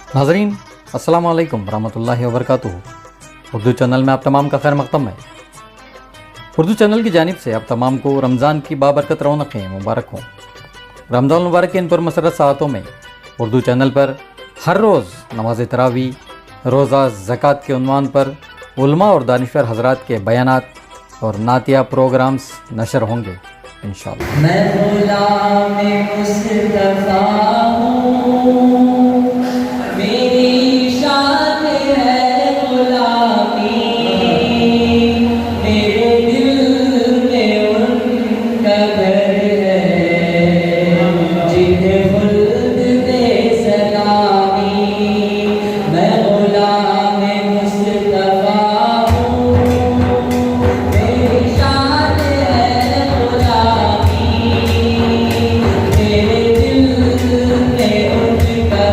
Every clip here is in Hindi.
नाज़रीन अस्सलामु अलैकुम रहमतुल्लाहि व बरकातुहू। उर्दू चैनल में आप तमाम का खैर मक़दम है। उर्दू चैनल की जानिब से आप तमाम को रमज़ान की बाबरकत रौनक़ें मुबारक हों। रमज़ान मुबारक के इन पुरमसरत साअतों में उर्दू चैनल पर हर रोज़ नमाज तरावी, रोज़ा, ज़कात के उन्वान पर उलमा और दानिशवर हज़रात के बयानात और नातिया प्रोग्राम्स नशर होंगे इंशाअल्लाह। मैं ग़ुलाम मुस्तफ़ा हूँ, मेरी शान है ग़ुलामी, मेरे दिल में उनका घर है जिन्हें खुल्द दे सलामी। मैं ग़ुलाम मुस्तफ़ा हूँ, मेरी शान है ग़ुलामी, मेरे दिल में उनका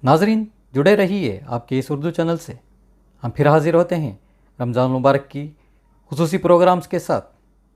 नाजरीन, जुड़े रहिए आपके इस उर्दू चैनल से। हम फिर हाजिर होते हैं रमज़ान मुबारक की खुसूसी प्रोग्राम्स के साथ।